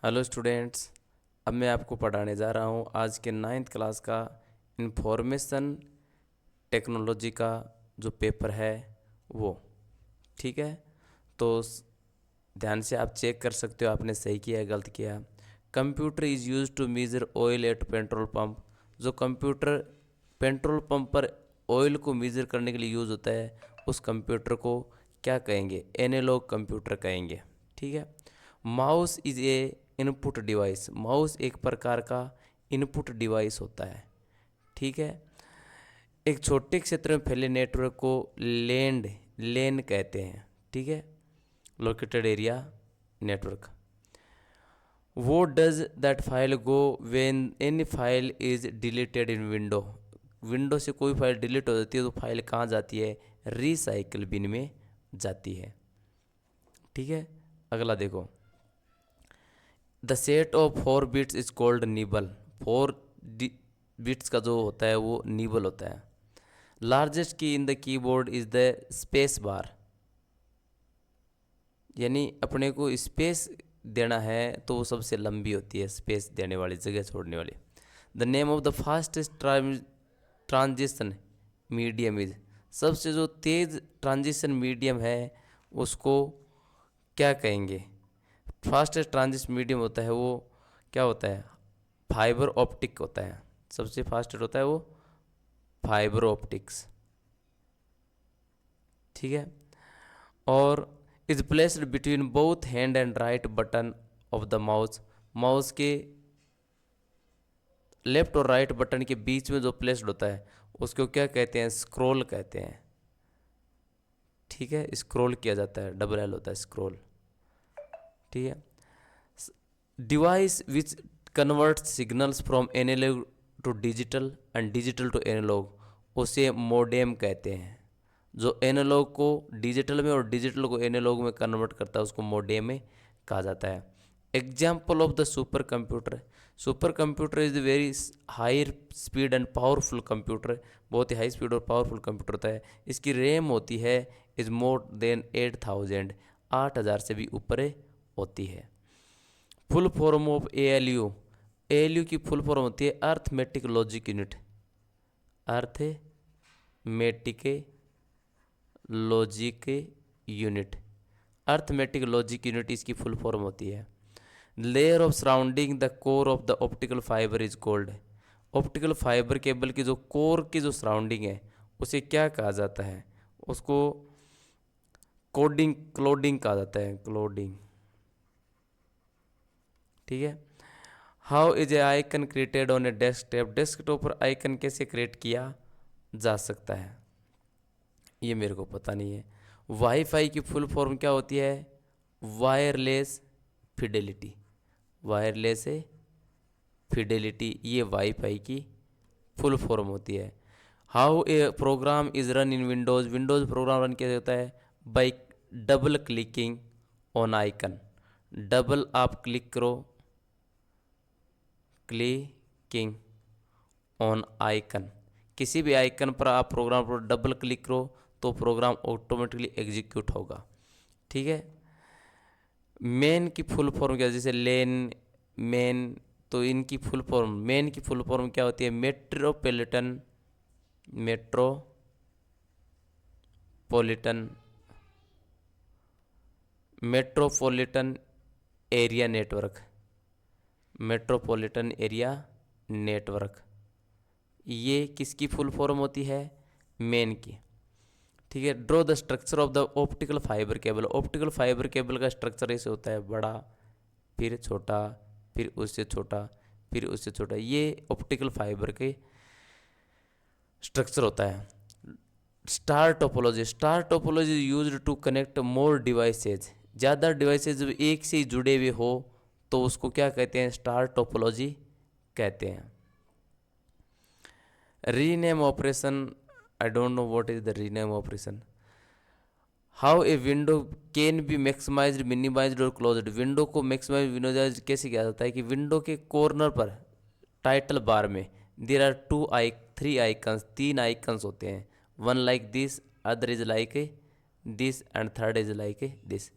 Hello students. अब मैं आपको पढ़ाने जा रहा हूँ आज के 9th क्लास का इंफॉर्मेशन टेक्नोलॉजी का जो पेपर है वो। ठीक है, तो ध्यान से आप चेक कर सकते हो आपने सही किया है गलत किया। Computer is use to measure oil at petrol pump. जो कंप्यूटर पेट्रोल पंप पर ऑयल को मेजर करने के लिए यूज़ होता है उस कंप्यूटर को क्या कहेंगे? एनालॉग कंप्यूटर कहेंगे। ठीक है। Mouse is a input device. Mouse एक प्रकार का इनपुट डिवाइस होता है। ठीक है। एक छोटे क्षेत्र में फैले नेटवर्क को लेन कहते हैं। ठीक है, लोकेटेड एरिया नेटवर्क। वो does that file go when any file is deleted in window. Window से कोई फाइल डिलीट हो जाती है तो फाइल कहाँ जाती है? रिसाइकल बिन में जाती है। ठीक है, अगला देखो। The set of 4 bits is called nibble. 4 bits का जो होता है वो निबल होता है। लार्जेस्ट की in the keyboard is the space bar. यानी अपने को स्पेस देना है तो वो सबसे लंबी होती है, स्पेस देने वाली, जगह छोड़ने वाली। The name of the fastest transition medium is. सबसे जो तेज ट्रांजिशन मीडियम है उसको क्या कहेंगे? फास्टेस्ट ट्रांजिशन मीडियम होता है वो क्या होता है? फाइबर ऑप्टिक होता है। सबसे फास्टेस्ट होता है वो फाइबर ऑप्टिक्स। ठीक है। और is placed between both hand and right button of the mouse. Mouse के लेफ्ट और राइट बटन के बीच में जो प्लेस्ड होता है उसको क्या कहते हैं? स्क्रॉल कहते हैं। ठीक है, स्क्रॉल किया जाता है, डबल एल होता है स्क्रॉल। ठीक है। Device which convert signals from analogue to digital and digital to analogue उसे मोडेम कहते हैं। जो एनालॉग को डिजिटल में और डिजिटल को एनालॉग में कन्वर्ट करता है उसको मोडेम में कहा जाता है। Example of the super computer. Super computer is very high speed and powerful computer. बहुत ही हाई स्पीड और पावरफुल कंप्यूटर होता है। इसकी रैम होती है इज मोर देन 8000। 8000 से भी ऊपर होती है। Full form of ALU। ALU की फुल फॉर्म होती है arithmetic logic unit. Arithmetic logic unit. Arithmetic logic unit इसकी फुल फॉर्म होती है। Layer of surrounding the core of the optical fibre is called. Optical fibre cable की जो core की जो सराउंडिंग है उसे क्या कहा जाता है? उसको क्लोडिंग कहा जाता है, क्लोडिंग। ठीक है। How is a icon created on A desktop. Desktop पर आइकन कैसे क्रिएट किया जा सकता है ये मेरे को पता नहीं है। वाईफाई की फुल फॉर्म क्या होती है? Wireless fidelity. वायरलेस फिडेलिटी ये वाईफाई की फुल फॉर्म होती है। How a program is run in Windows. Windows program run किया जाता है by double clicking on icon. Double आप क्लिक करो, क्लिकिंग ऑन आइकन। किसी भी आइकन पर आप प्रोग्राम पर डबल क्लिक करो तो प्रोग्राम ऑटोमेटिकली एग्जीक्यूट होगा। ठीक है। मेन की फुल फॉर्म क्या? जैसे लेन, मेन, तो इनकी फुल फॉर्म, मेन की फुल फॉर्म क्या होती है? Metropolitan, metropolitan, metropolitan area network. Metropolitan area network ये किसकी फुल फॉर्म होती है? मेन की। ठीक है। Draw the structure of the optical fibre cable. Optical fibre cable का स्ट्रक्चर ऐसे होता है, बड़ा, फिर छोटा, फिर उससे छोटा, फिर उससे छोटा। ये ऑप्टिकल फाइबर के स्ट्रक्चर होता है। Star topology. Star topology use to connect more devices. ज़्यादा डिवाइसेज जब एक से ही जुड़े हुए हो तो उसको क्या कहते हैं? स्टार टोपोलॉजी कहते हैं। Rename operation. I don't know what is the rename operation. How a window can be maximised, minimised और क्लोज्ड। विंडो को मैक्सिमाइज मिनिमाइज कैसे किया जाता है कि विंडो के कॉर्नर पर टाइटल बार में देर आर 3 आइकन्स, 3 आइकन्स होते हैं। One like this, other is like this and third is like this.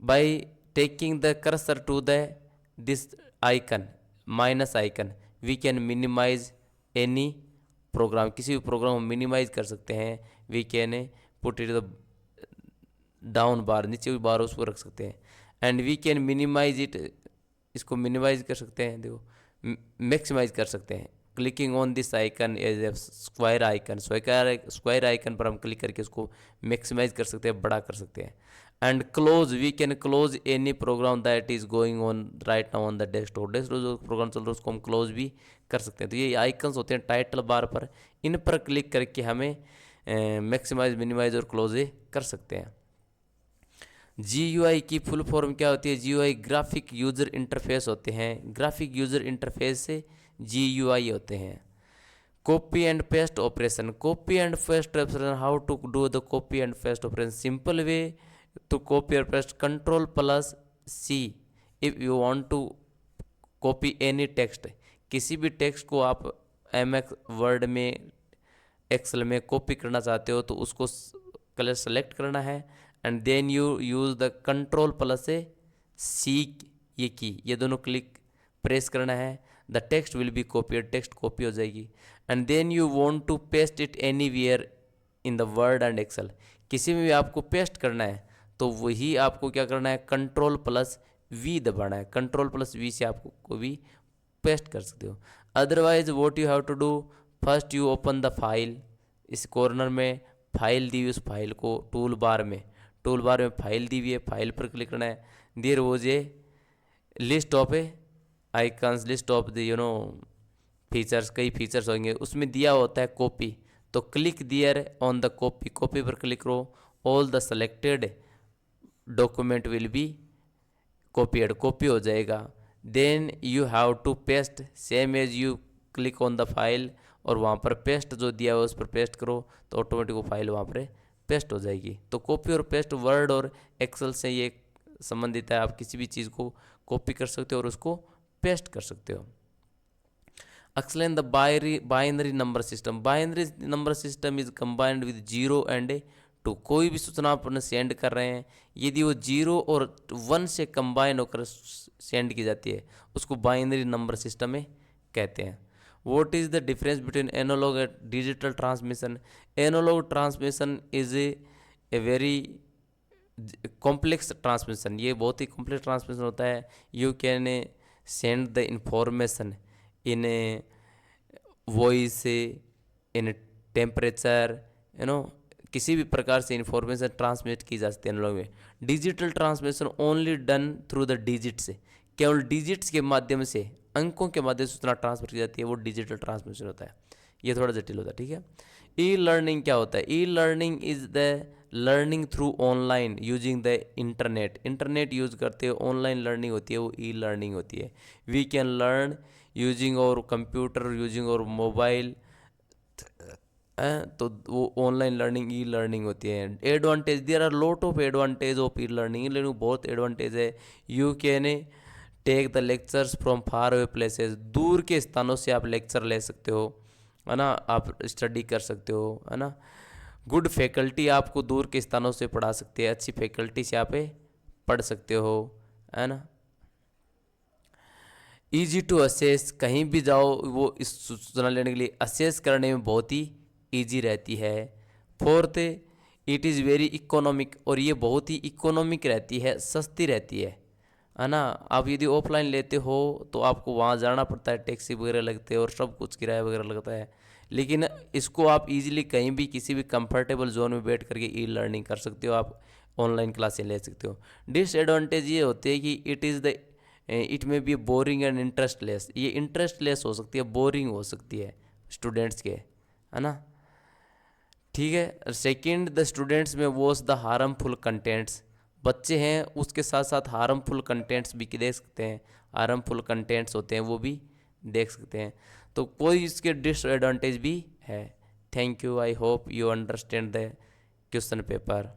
By taking the cursor to the this icon minus icon we can minimise any program, किसी भी program को minimise कर सकते हैं। We can put it the down bar, नीचे भी bar उसको रख सकते हैं। And we can minimise it, इसको मिनिमाइज कर सकते हैं, देखो मैक्सिमाइज कर सकते हैं। Clicking on this icon as a square icon, square icon पर हम क्लिक करके उसको मैक्सिमाइज कर सकते हैं, बड़ा कर सकते हैं। And close, we can close any program that is going on right now on the desktop, जो प्रोग्राम चल रहा है उसको हम क्लोज भी कर सकते हैं। तो ये आइकन्स होते हैं टाइटल बार पर, इन पर क्लिक करके हमें मैक्सिमाइज, मिनिमाइज और क्लोज कर सकते हैं। GUI की फुल फॉर्म क्या होती है? GUI ग्राफिक यूजर इंटरफेस होते हैं। ग्राफिक यूजर इंटरफेस से GUI होते हैं। Copy and paste operation, copy and paste operation, how to do the copy and paste operation? Simple way to copy और paste, Ctrl+C if you want to copy any text, किसी भी text को आप MS Word में, Excel में copy करना चाहते हो तो उसको कलर सेलेक्ट करना है and then you use the Ctrl+C, ये की, ये दोनों क्लिक प्रेस करना है। The text will be copied, text copy हो जाएगी। And then you want to paste it anywhere in the Word and Excel, किसी में भी आपको पेस्ट करना है तो वही आपको क्या करना है? Ctrl+V दबाना है। Ctrl+V से आपको को भी पेस्ट कर सकते हो। Otherwise what you have to do, first you open the file, इस कॉर्नर में फाइल दी हुई, उस फाइल को टूल बार में फाइल दी हुई है, फाइल पर क्लिक करना है। There was a list of icons, list of the features, कई फीचर्स होंगे, उसमें दिया होता है कॉपी, तो click there on the copy, copy पर क्लिक करो। All the selected document will be copied, copy हो जाएगा। Then you have to paste, same as you click on the file, और वहाँ पर पेस्ट जो दिया हुआ उस पर पेस्ट करो तो ऑटोमेटिक वो फाइल वहाँ पर पेस्ट हो जाएगी। तो कॉपी और पेस्ट वर्ड और एक्सेल से ये संबंधित है। आप किसी भी चीज़ को कॉपी कर सकते हो और उसको पेस्ट कर सकते हो। Explain the binary number system, binary number system is combined with 0 and 2। कोई भी सूचना आप सेंड कर रहे हैं, यदि वो 0 और 1 से कंबाइन होकर सेंड की जाती है उसको बाइनरी नंबर सिस्टम में कहते हैं। What is the difference between analog and digital transmission? Analog transmission is a very complex transmission. ये बहुत ही complex transmission होता है। You can send the information in a voice, in a temperature, किसी भी प्रकार से इंफॉर्मेशन ट्रांसमिट की जा सकती है एनालॉग में। Digital transmission only done through the digits, केवल डिजिट्स के माध्यम से, अंकों के माध्यम से सूचना ट्रांसफर की जाती है, वो डिजिटल ट्रांसमिशन होता है। ये थोड़ा जटिल होता है, ठीक है। ई लर्निंग क्या होता है? E learning is the learning through online using the internet, internet use करते हुए ऑनलाइन लर्निंग होती है, वो ई लर्निंग होती है। We can learn using our computer, using our mobile, तो वो ऑनलाइन लर्निंग ई लर्निंग होती है। Advantage, there are lot of advantage of e learning, e learning बहुत एडवांटेज है। You can take the lectures from far away places, दूर के स्थानों से आप लेक्चर ले सकते हो, है ना, आप स्टडी कर सकते हो, है ना। गुड फैकल्टी आपको दूर के स्थानों से पढ़ा सकते हैं, अच्छी फैकल्टी से आप पढ़ सकते हो, है ना। ईजी टू असेस, कहीं भी जाओ वो इस सूचना लेने के लिए असेस करने में बहुत ही ईजी रहती है। Fourth, it is very economic, और ये बहुत ही इकोनॉमिक रहती है, सस्ती रहती है ना। आप यदि ऑफलाइन लेते हो तो आपको वहाँ जाना पड़ता है, टैक्सी वगैरह लगते हैं और सब कुछ किराया वगैरह लगता है। लेकिन इसको आप इजीली कहीं भी किसी भी कंफर्टेबल जोन में बैठ करके ई लर्निंग कर सकते हो, आप ऑनलाइन क्लासें ले सकते हो। डिसएडवांटेज ये होते हैं कि इट में बी बोरिंग एंड इंटरेस्टलेस, ये इंटरेस्टलेस हो सकती है, बोरिंग हो सकती है स्टूडेंट्स के, है ना, ठीक है। सेकंड, द स्टूडेंट्स में वॉच द हार्मफुल कंटेंट्स, बच्चे हैं उसके साथ साथ हार्मफुल कंटेंट्स भी देख सकते हैं, हार्मफुल कंटेंट्स होते हैं वो भी देख सकते हैं। तो कोई इसके डिसएडवांटेज भी है। Thank you, I hope you understand the question paper.